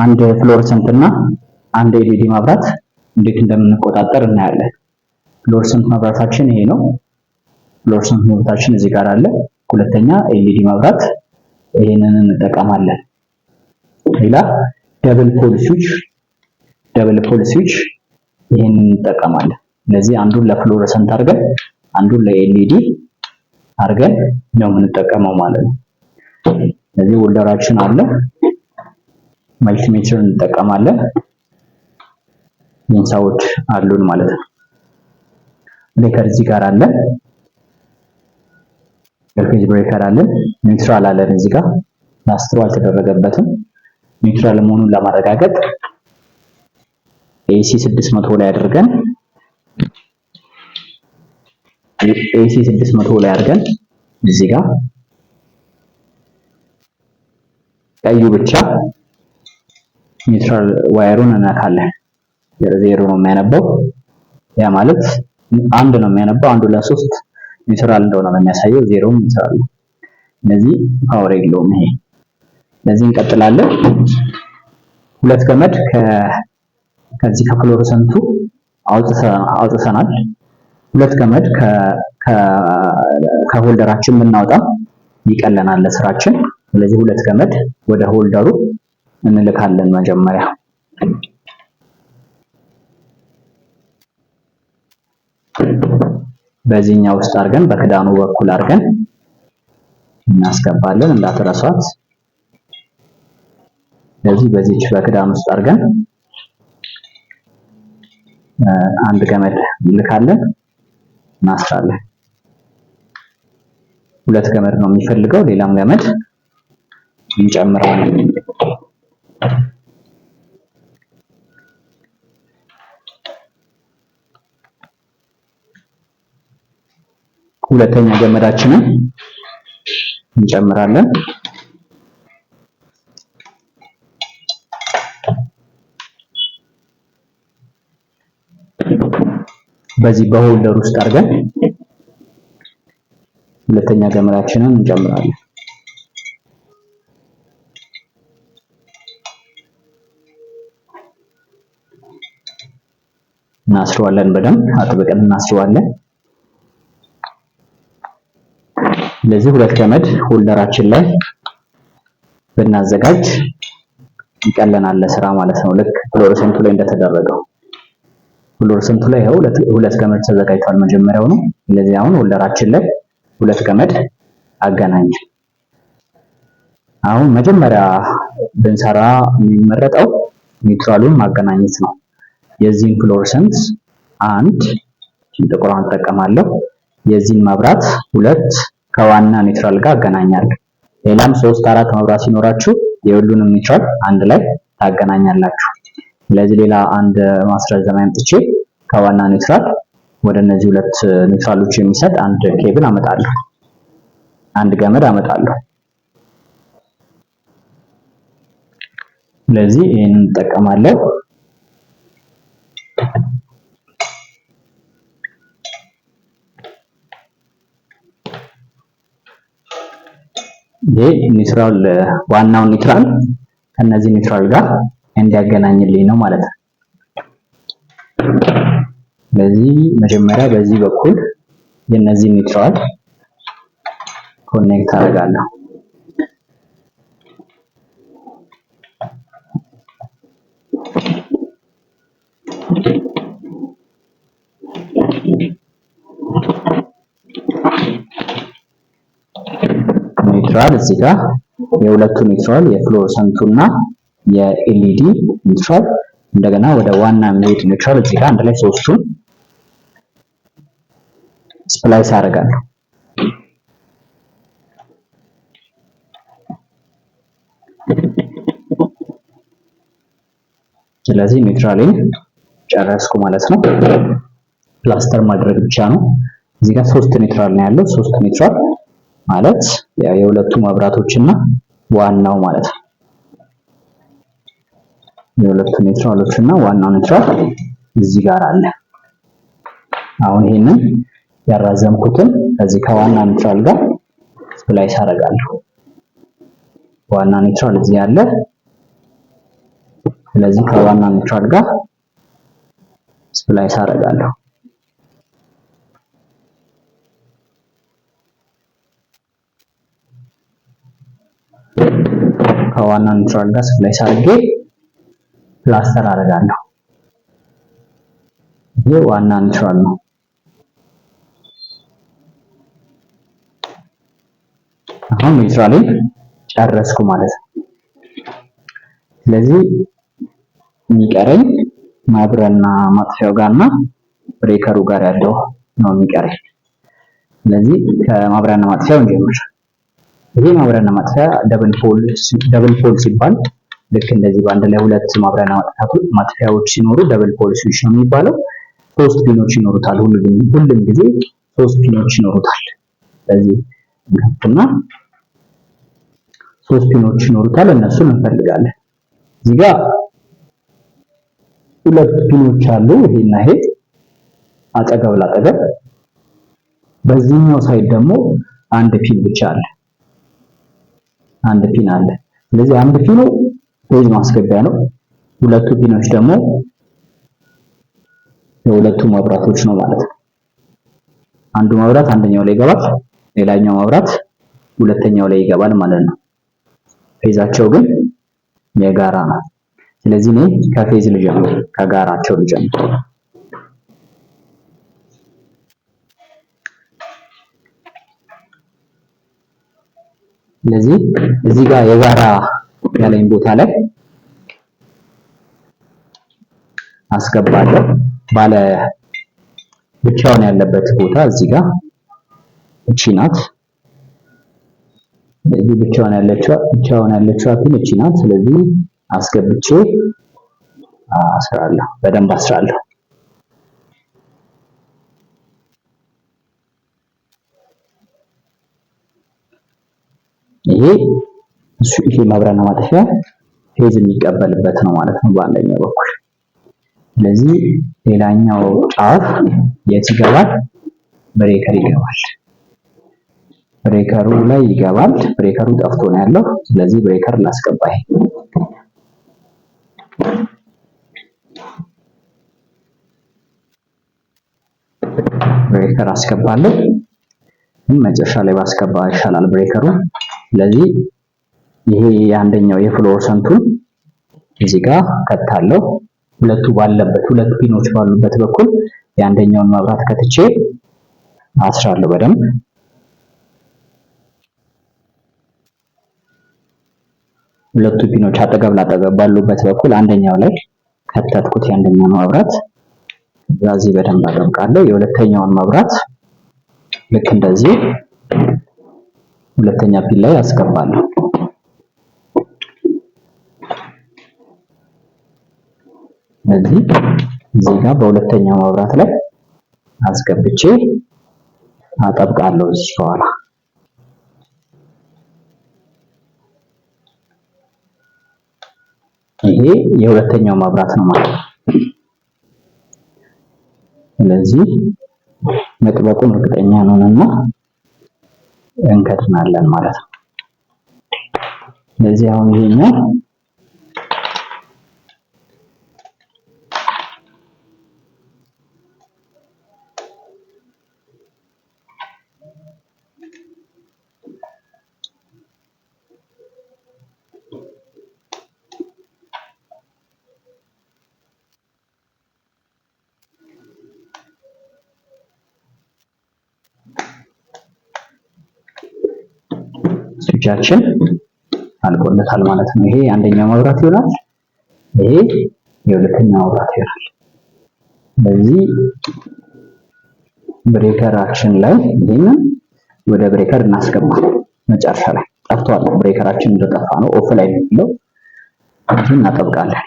አንድ ፍሎረሰንት እና አንድ ኤልኢዲ መብራት እንዴት እንደምንቆጣጠር እናያለን። ፍሎረሰንት መብራታችን ይሄ ነው። ፍሎረሰንት መብራታችን እዚህ ጋር አለ። ሁለተኛ ኤልኢዲ መብራት ይሄንን እንጠቀማለን። ሌላ ደብል ፖል ስዊች ይሄንን እንጠቀማለን። ስለዚህ አንዱን ለፍሎረሰንት አድርገን አንዱን ለኤልኢዲ አድርገን ነው የምንጠቀመው ማለት ነው። ስለዚህ ሆልደራችን አለ፣ መልቲሜትር እንጠቀማለን፣ ሌንሳዎች አሉን ማለት ነው። ብሬከር እዚህ ጋር አለ፣ ቮልቴጅ ብሬከር አለ፣ ኒውትራል አለ። እዚህ ጋር ላስትሮ አልተደረገበትም። ኒውትራል መሆኑን ለማረጋገጥ ኤሲ 600 ላይ አድርገን እዚህ ጋር ቀዩ ብቻ ኒውትራል ዋየሩን እነካለን። ዜሮ ነው የሚያነባው። ያ ማለት አንድ ነው የሚያነባው። አንዱ ለሶስት ኒውትራል እንደሆነ ነው የሚያሳየው። ዜሮም ኒውትራል ነው። ስለዚህ ፓወር የለውም ይሄ። ስለዚህ እንቀጥላለን። ሁለት ገመድ ከዚህ ከፍሎረሰንቱ አውጥተናል። ሁለት ገመድ ከሆልደራችን ብናወጣ ይቀለናል ለስራችን። ስለዚህ ሁለት ገመድ ወደ ሆልደሩ እንልካለን። መጀመሪያ በዚህኛው ውስጥ አድርገን በክዳኑ በኩል አድርገን እናስገባለን፣ እንዳትረሷት። ስለዚህ በዚህች በክዳኑ ውስጥ አድርገን አንድ ገመድ እንልካለን፣ እናስራለን። ሁለት ገመድ ነው የሚፈልገው፣ ሌላም ገመድ እንጨምራለን። ሁለተኛ ገመዳችንን እንጨምራለን። በዚህ በሆልደር ውስጥ አድርገን ሁለተኛ ገመዳችንን እንጨምራለን። እናስረዋለን፣ በደንብ አጥብቀን እናስረዋለን። ስለዚህ ሁለት ገመድ ሆልደራችን ላይ ብናዘጋጅ ይቀለናል ለስራ ማለት ነው። ልክ ፍሎረሰንቱ ላይ እንደተደረገው ፍሎረሰንቱ ላይ ሁለት ገመድ ተዘጋጅቷል መጀመሪያው ነው። ስለዚህ አሁን ሆልደራችን ላይ ሁለት ገመድ አገናኝ። አሁን መጀመሪያ ብንሰራ የሚመረጠው ኒውትራሉን ማገናኘት ነው። የዚህን ፍሎረሰንት አንድ ጥቁሯን እጠቀማለሁ። የዚህን መብራት ሁለት ከዋና ኒውትራል ጋር አገናኛለሁ። ሌላም 3 4 መብራት ሲኖራችሁ የሁሉንም ኒውትራል አንድ ላይ ታገናኛላችሁ። ስለዚህ ሌላ አንድ ማስረዘሚያ አምጥቼ ከዋና ኒውትራል ወደ እነዚህ ሁለት ኒውትራሎች የሚሰጥ አንድ ኬብል አመጣለሁ፣ አንድ ገመድ አመጣለሁ። ስለዚህ ይሄን እንጠቀማለሁ። ይሄ ኒውትራል ዋናው ኒውትራል ከነዚህ ኒውትራል ጋር እንዲያገናኝልኝ ነው ማለት ነው። ስለዚህ መጀመሪያ በዚህ በኩል የነዚህ ኒውትራል ኮኔክት አደርጋለሁ። ኒውትራል እዚህ ጋር የሁለቱ ኒውትራል የፍሎረሰንቱና የኤልኢዲ ኒውትራል እንደገና ወደ ዋና የሚሄድ ኒውትራል እዚህ ጋር አንድ ላይ ሶስቱን ስፕላይስ አደርጋለሁ። ስለዚህ ኒውትራሌን ጨረስኩ ማለት ነው። ፕላስተር ማድረግ ብቻ ነው። እዚህ ጋር ሶስት ኒውትራል ነው ያለው። ሶስት ኒውትራል ማለት የሁለቱ መብራቶችና ዋናው ማለት ነው። የሁለቱ ኒውትራሎችና ዋናው ኒውትራል እዚህ ጋር አለ። አሁን ይሄንን ያራዘምኩትን ከዚህ ከዋና ኒውትራል ጋር ስፕላይስ አደርጋለሁ። ዋና ኒውትራል እዚህ አለ፣ ስለዚህ ከዋና ኒውትራል ጋር ስፕላይስ አደርጋለሁ። ከዋና ኒውትራል ጋር ስፕላይስ አድርጌ ፕላስተር አደርጋለሁ። ይሄ ዋና ኒውትራል ነው። አሁን ኒውትራልን ጨረስኩ ማለት ነው። ስለዚህ የሚቀረኝ ማብሪያና ማጥፊያው ጋርና ብሬከሩ ጋር ያለው ነው የሚቀረኝ። ስለዚህ ከማብሪያና ማጥፊያው እንጀምር። ይሄ ማብሪያና ማጥፊያ ደብል ፖል ሲባል ልክ እንደዚህ በአንድ ላይ ሁለት ማብሪያና ማጥፊያዎች ሲኖሩ ደብል ፖል ስዊች ነው የሚባለው። ሶስት ፒኖች ይኖሩታል። ሁሉም ጊዜ ሶስት ፒኖች ይኖሩታል። ስለዚህ እንከፍትና ሶስት ፒኖች ይኖሩታል። እነሱን እንፈልጋለን። እዚህ ጋር ሁለት ፒኖች አሉ፣ ይሄና ይሄ አጠገብ ላጠገብ። በዚህኛው ሳይድ ደግሞ አንድ ፒን ብቻ አለ፣ አንድ ፒን አለ። ስለዚህ አንድ ፒኑ ፌዝ ማስገቢያ ነው። ሁለቱ ፒኖች ደግሞ የሁለቱ መብራቶች ነው ማለት ነው። አንዱ መብራት አንደኛው ላይ ይገባል፣ ሌላኛው መብራት ሁለተኛው ላይ ይገባል ማለት ነው። ፌዛቸው ግን የጋራ ነው። ስለዚህ እኔ ከፌዝ ልጀምር፣ ከጋራቸው ልጀምር። ስለዚህ እዚህ ጋር የጋራ ያለኝ ቦታ ላይ አስገባለሁ። ባለ ብቻውን ያለበት ቦታ እዚህ ጋር እቺ ናት። ስለዚህ ብቻውን ያለችው ፒን እቺ ናት። ስለዚህ አስገብቼ አስራለሁ፣ በደንብ አስራለሁ። ይሄ ማብሪያና ማጥፊያ ፌዝ የሚቀበልበት ነው ማለት ነው በአንደኛው በኩል። ስለዚህ ሌላኛው ጫፍ የት ይገባል? ብሬከር ይገባል። ብሬከሩ ላይ ይገባል። ብሬከሩ ጠፍቶ ነው ያለው። ስለዚህ ብሬከር ላስገባ። ብሬከር አስገባለሁ። መጨረሻ ላይ ባስገባ ይሻላል ብሬከሩ። ስለዚህ ይሄ የአንደኛው የፍሎረሰንቱን እዚህ ጋር ከታለው። ሁለት ፒኖች ባሉበት በኩል የአንደኛውን መብራት ከትቼ አስራለሁ በደንብ። ሁለቱ ፒኖች አጠገብ ላጠገብ ባሉበት በኩል አንደኛው ላይ ከተትኩት የአንደኛውን መብራት። እዚህ በደንብ አጠብቃለሁ። የሁለተኛውን መብራት ልክ እንደዚህ ሁለተኛ ፒን ላይ አስገባለሁ። እዚህ ጋር በሁለተኛው መብራት ላይ አስገብቼ አጠብቃለሁ። እዚህ በኋላ ይሄ የሁለተኛው መብራት ነው ማለት ነው። ስለዚህ መጥበቁን እርግጠኛ ነውና እንከድናለን ማለት ነው። ስለዚህ አሁን ይሄኛው ስዊቻችን አልቆለታል ማለት ነው። ይሄ አንደኛው መብራት ይሆናል። ይሄ የሁለተኛው መብራት ይሆናል። ስለዚህ ብሬከራችን ላይ ይሄንን ወደ ብሬከር እናስገባለን። መጨረሻ ላይ ጠፍቷል። ብሬከራችን እንደጠፋ ነው ኦፍ ላይ ነው። እዚህ እናጠብቃለን።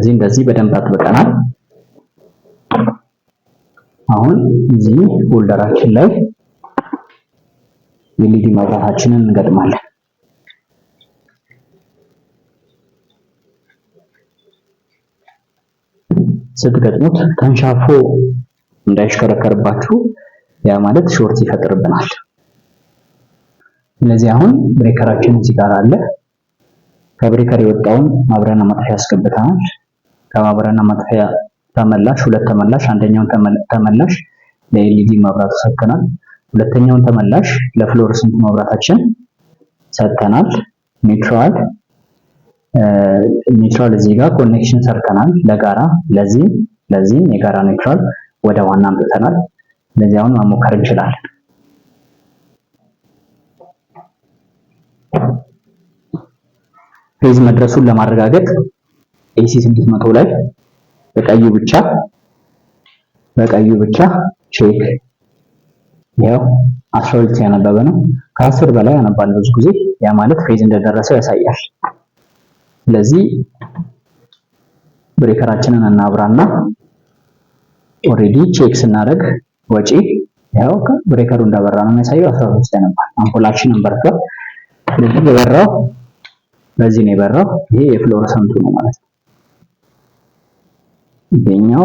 እንደዚህ በደንብ አጥብቀናል። አሁን እዚህ ሆልደራችን ላይ የኤልኢዲ መብራታችንን እንገጥማለን። ስትገጥሙት ተንሻፎ እንዳይሽከረከርባችሁ ያ ማለት ሾርት ይፈጥርብናል። ስለዚህ አሁን ብሬከራችን እዚህ ጋር አለ። ከብሬከር የወጣውን ማብሪያና ማጥፊያ ያስገብተናል። ከማብሪያና ማጥፊያ ተመላሽ ሁለት ተመላሽ፣ አንደኛውን ተመላሽ ለኤልኢዲ መብራቱ ሰጥተናል። ሁለተኛውን ተመላሽ ለፍሎረሰንት መብራታችን ሰጥተናል። ኒውትራል እዚህ ጋር ኮኔክሽን ሰርተናል ለጋራ ለዚህም የጋራ ኒውትራል ወደ ዋና አምጥተናል። ስለዚህ አሁን መሞከር እንችላለን። ፌዝ መድረሱን ለማረጋገጥ ኤሲ 600 ላይ በቀዩ ብቻ ቼክ። ያው 12 ያነበበ ነው። ከ10 በላይ ያነባል ብዙ ጊዜ። ያ ማለት ፌዝ እንደደረሰው ያሳያል። ስለዚህ ብሬከራችንን እናብራና ኦሬዲ ቼክ ስናደርግ ወጪ ያው ብሬከሩ እንዳበራ ነው የሚያሳየው። 13 ያነባል። አምፖላችንን በርቷል። ስለዚህ የበራው በዚህ ነው የበራው። ይሄ የፍሎረሰንቱ ነው ማለት ነው። ይሄኛው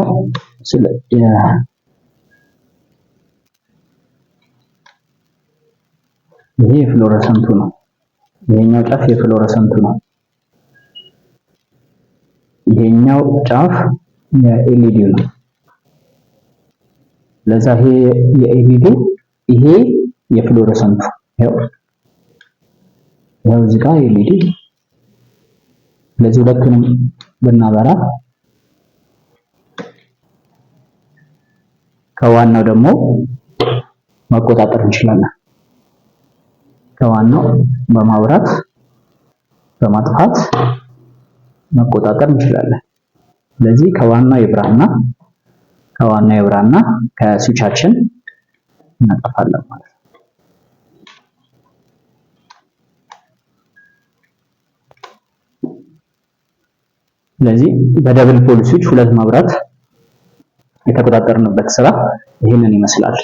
ይሄ የፍሎረሰንቱ ነው። ይሄኛው ጫፍ የፍሎረሰንቱ ነው። ይሄኛው ጫፍ የኤልኢዲው ነው። ለዛ ይሄ የኤልኢዲው ይሄ የፍሎረሰንቱ ያው እዚህ ጋር ኤልኢዲ። ስለዚህ ሁለቱንም ብናበራ ከዋናው ደግሞ መቆጣጠር እንችላለን። ከዋናው በማብራት በማጥፋት መቆጣጠር እንችላለን። ስለዚህ ከዋናው ይብራና ከስዊቻችን እናጠፋለን ማለት ነው። ስለዚህ በደብል ፖል ስዊች ሁለት መብራት የተቆጣጠርንበት ስራ ይሄንን ይመስላል።